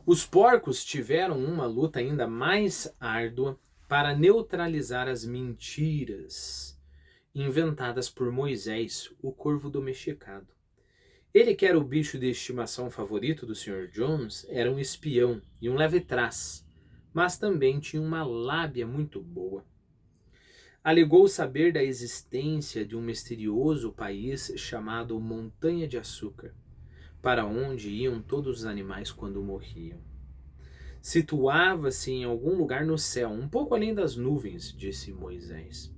Os porcos tiveram uma luta ainda mais árdua para neutralizar as mentiras inventadas por Moisés, o corvo domesticado. Ele, que era o bicho de estimação favorito do Sr. Jones, era um espião e um leve-trás, mas também tinha uma lábia muito boa. Alegou saber da existência de um misterioso país chamado Montanha de Açúcar, para onde iam todos os animais quando morriam. Situava-se em algum lugar no céu, um pouco além das nuvens, disse Moisés.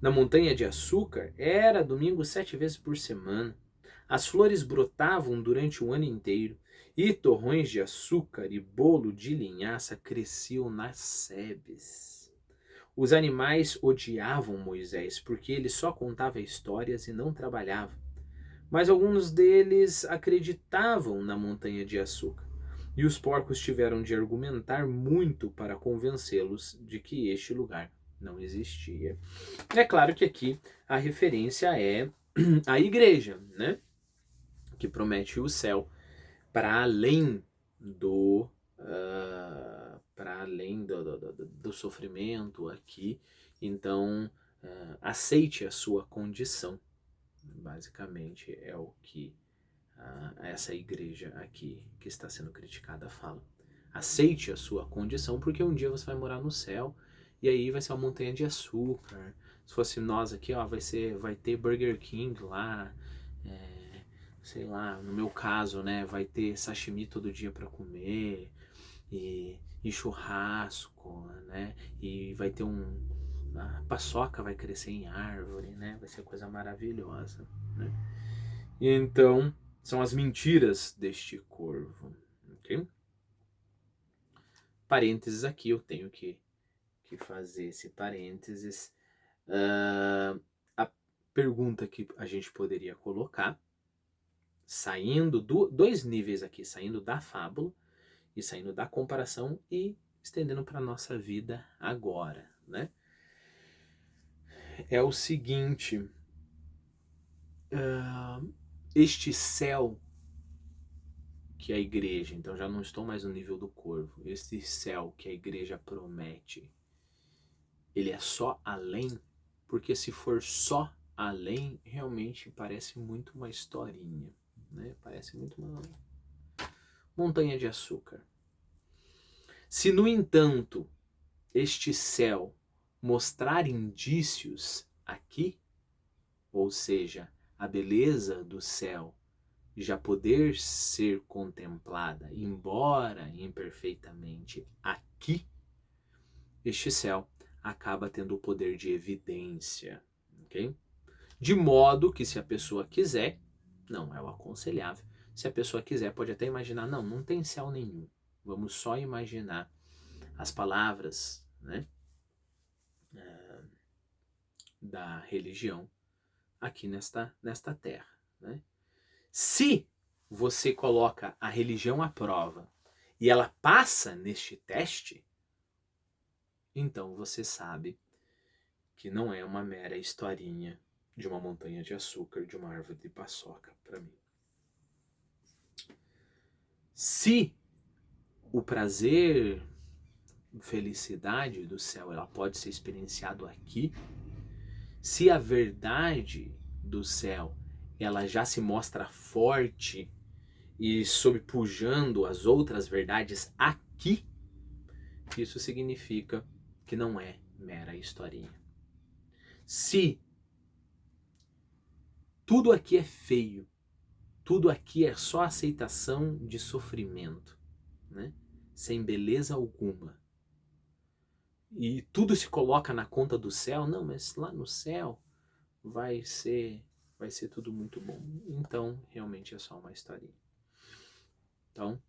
Na Montanha de Açúcar era domingo 7 vezes por semana. As flores brotavam durante o ano inteiro e torrões de açúcar e bolo de linhaça cresciam nas sebes. Os animais odiavam Moisés porque ele só contava histórias e não trabalhava. Mas alguns deles acreditavam na Montanha de Açúcar. E os porcos tiveram de argumentar muito para convencê-los de que este lugar não existia. É claro que aqui a referência é a igreja, né? Que promete o céu para além do sofrimento aqui. Então, aceite a sua condição. Basicamente é o que essa igreja aqui que está sendo criticada fala. Aceite a sua condição, porque um dia você vai morar no céu e aí vai ser uma montanha de açúcar. Se fosse nós aqui, ó, vai ter Burger King lá, sei lá, no meu caso, né, vai ter sashimi todo dia para comer e churrasco, né, e vai ter a paçoca vai crescer em árvore, né, vai ser coisa maravilhosa, né. Então, são as mentiras deste corvo, ok? Parênteses aqui, eu tenho que fazer esse parênteses. A pergunta que a gente poderia colocar, saindo dois níveis aqui, saindo da fábula e saindo da comparação e estendendo para a nossa vida agora, né? É o seguinte, este céu que a igreja, então já não estou mais no nível do corvo, este céu que a igreja promete, ele é só além, porque se for só além, realmente parece muito uma historinha, né? Parece muito uma montanha de açúcar. Se, no entanto, este céu mostrar indícios aqui, ou seja, a beleza do céu já poder ser contemplada, embora imperfeitamente aqui, este céu acaba tendo o poder de evidência, ok? De modo que, se a pessoa quiser, não é o aconselhável, se a pessoa quiser pode até imaginar, não tem céu nenhum, vamos só imaginar as palavras, né, da religião aqui nesta terra, né? Se você coloca a religião à prova e ela passa neste teste, então você sabe que não é uma mera historinha de uma montanha de açúcar, de uma árvore de paçoca para mim. Se o prazer, felicidade do céu, ela pode ser experienciado aqui, se a verdade do céu, ela já se mostra forte e sobrepujando as outras verdades aqui, isso significa que não é mera historinha. Se tudo aqui é feio, tudo aqui é só aceitação de sofrimento, né? Sem beleza alguma, e tudo se coloca na conta do céu, não, mas lá no céu vai ser tudo muito bom. Então, realmente é só uma historinha. Então,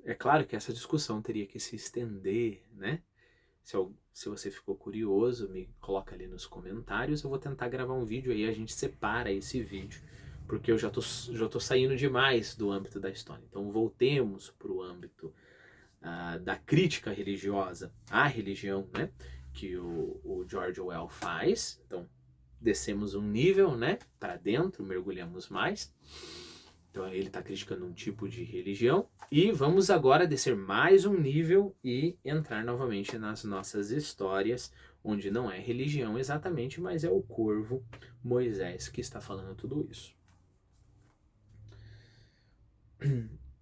é claro que essa discussão teria que se estender, né? Se você ficou curioso, me coloca ali nos comentários. Eu vou tentar gravar um vídeo aí, a gente separa esse vídeo, porque eu já tô saindo demais do âmbito da história. Então voltemos para o âmbito da crítica religiosa à religião, né? Que o George Orwell faz. Então descemos um nível, né? Para dentro, mergulhamos mais. Então ele está criticando um tipo de religião. E vamos agora descer mais um nível e entrar novamente nas nossas histórias, onde não é religião exatamente, mas é o corvo Moisés que está falando tudo isso.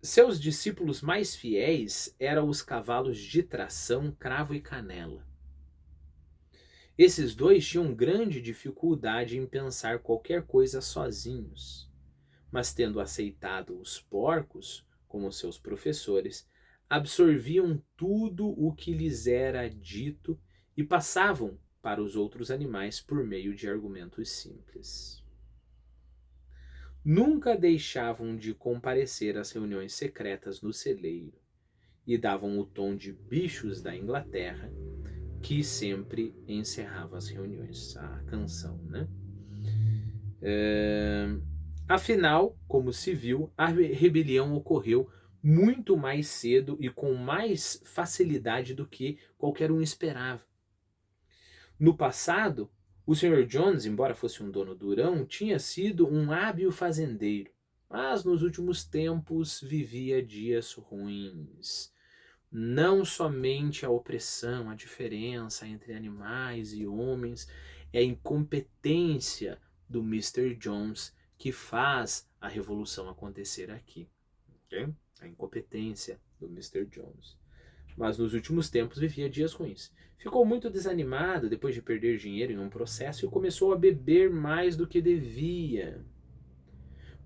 Seus discípulos mais fiéis eram os cavalos de tração, cravo e canela. Esses dois tinham grande dificuldade em pensar qualquer coisa sozinhos, mas tendo aceitado os porcos como seus professores, absorviam tudo o que lhes era dito e passavam para os outros animais por meio de argumentos simples. Nunca deixavam de comparecer às reuniões secretas no celeiro e davam o tom de bichos da Inglaterra, que sempre encerrava as reuniões, a canção, né? Afinal, como se viu, a rebelião ocorreu muito mais cedo e com mais facilidade do que qualquer um esperava. No passado, o Sr. Jones, embora fosse um dono durão, tinha sido um hábil fazendeiro, mas nos últimos tempos vivia dias ruins. Não somente a opressão, a diferença entre animais e homens, é a incompetência do Mr. Jones que faz a revolução acontecer aqui. Okay? A incompetência do Mr. Jones. Mas nos últimos tempos vivia dias ruins. Ficou muito desanimado depois de perder dinheiro em um processo e começou a beber mais do que devia.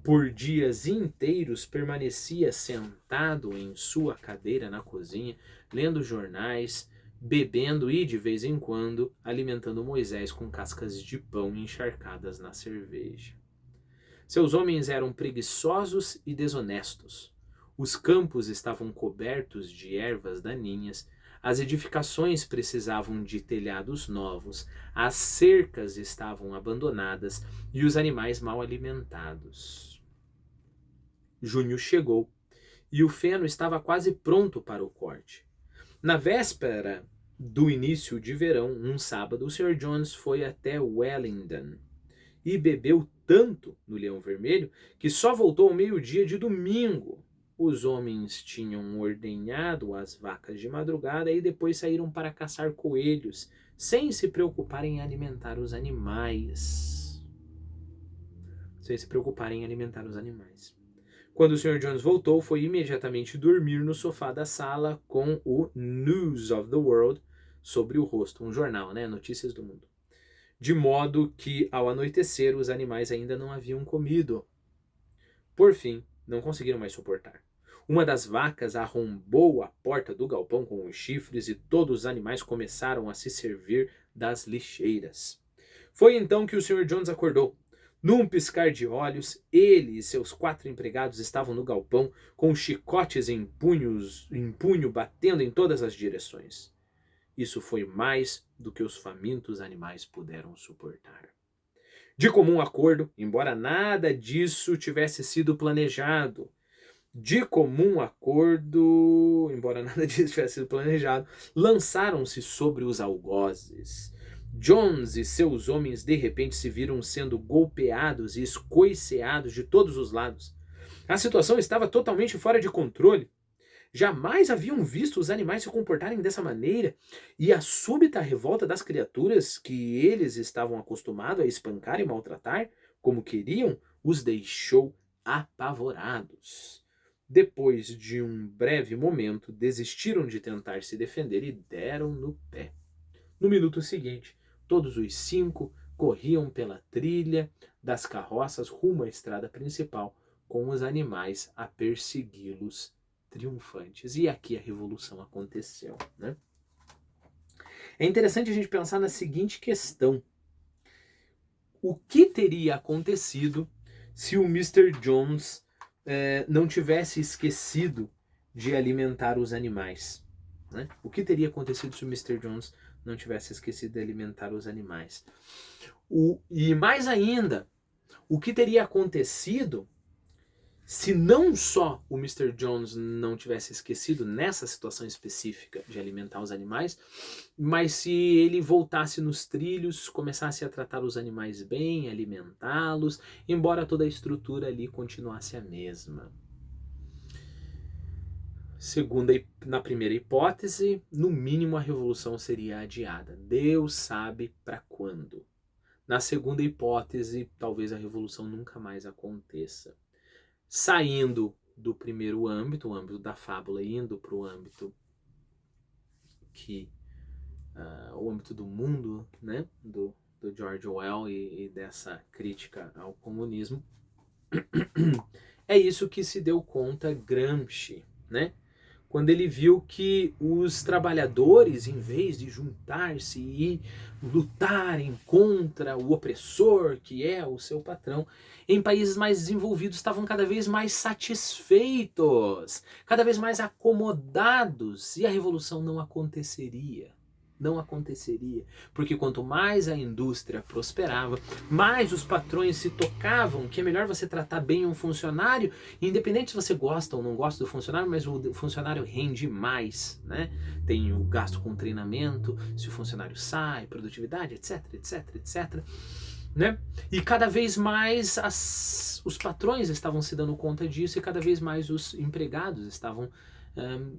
Por dias inteiros permanecia sentado em sua cadeira na cozinha, lendo jornais, bebendo e, de vez em quando, alimentando Moisés com cascas de pão encharcadas na cerveja. Seus homens eram preguiçosos e desonestos. Os campos estavam cobertos de ervas daninhas, as edificações precisavam de telhados novos, as cercas estavam abandonadas e os animais mal alimentados. Junho chegou e o feno estava quase pronto para o corte. Na véspera do início de verão, um sábado, o Sr. Jones foi até Wellington e bebeu tanto no Leão Vermelho que só voltou ao meio-dia de domingo. Os homens tinham ordenhado as vacas de madrugada e depois saíram para caçar coelhos, sem se preocuparem em alimentar os animais. Quando o Sr. Jones voltou, foi imediatamente dormir no sofá da sala com o News of the World sobre o rosto, um jornal, né? Notícias do mundo. De modo que, ao anoitecer, os animais ainda não haviam comido. Por fim, não conseguiram mais suportar. Uma das vacas arrombou a porta do galpão com os chifres e todos os animais começaram a se servir das lixeiras. Foi então que o Sr. Jones acordou. Num piscar de olhos, ele e seus 4 empregados estavam no galpão, com chicotes em punho batendo em todas as direções. Isso foi mais do que os famintos animais puderam suportar. De comum acordo, embora nada disso tivesse sido planejado, lançaram-se sobre os algozes. Jones e seus homens de repente se viram sendo golpeados e escoiceados de todos os lados. A situação estava totalmente fora de controle. Jamais haviam visto os animais se comportarem dessa maneira, e a súbita revolta das criaturas que eles estavam acostumados a espancar e maltratar, como queriam, os deixou apavorados. Depois de um breve momento, desistiram de tentar se defender e deram no pé. No minuto seguinte, todos os 5 corriam pela trilha das carroças rumo à estrada principal, com os animais a persegui-los triunfantes. E aqui a revolução aconteceu, né? É interessante a gente pensar na seguinte questão. O que teria acontecido se o Mr. Jones não tivesse esquecido de alimentar os animais? Né? O que teria acontecido se o Mr. Jones não tivesse esquecido de alimentar os animais? E mais ainda, o que teria acontecido se não só o Mr. Jones não tivesse esquecido nessa situação específica de alimentar os animais, mas se ele voltasse nos trilhos, começasse a tratar os animais bem, alimentá-los, embora toda a estrutura ali continuasse a mesma. Na primeira hipótese, no mínimo a revolução seria adiada. Deus sabe para quando. Na segunda hipótese, talvez a revolução nunca mais aconteça. Saindo do primeiro âmbito, o âmbito da fábula, indo para o âmbito o âmbito do mundo, né, do George Orwell e dessa crítica ao comunismo, é isso que se deu conta Gramsci, né? Quando ele viu que os trabalhadores, em vez de juntar-se e lutarem contra o opressor, que é o seu patrão, em países mais desenvolvidos estavam cada vez mais satisfeitos, cada vez mais acomodados, e a revolução não aconteceria. Não aconteceria, porque quanto mais a indústria prosperava, mais os patrões se tocavam que é melhor você tratar bem um funcionário, independente se você gosta ou não gosta do funcionário, mas o funcionário rende mais, né? Tem o gasto com treinamento, se o funcionário sai, produtividade, etc, etc, etc, né? E cada vez mais os patrões estavam se dando conta disso e cada vez mais os empregados estavam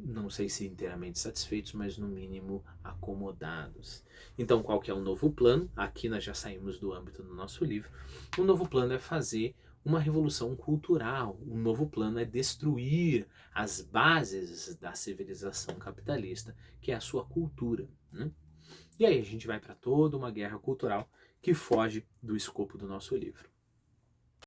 não sei se inteiramente satisfeitos, mas no mínimo acomodados. Então, qual que é o novo plano? Aqui nós já saímos do âmbito do nosso livro. O novo plano é fazer uma revolução cultural. O novo plano é destruir as bases da civilização capitalista, que é a sua cultura, né? E aí a gente vai para toda uma guerra cultural que foge do escopo do nosso livro.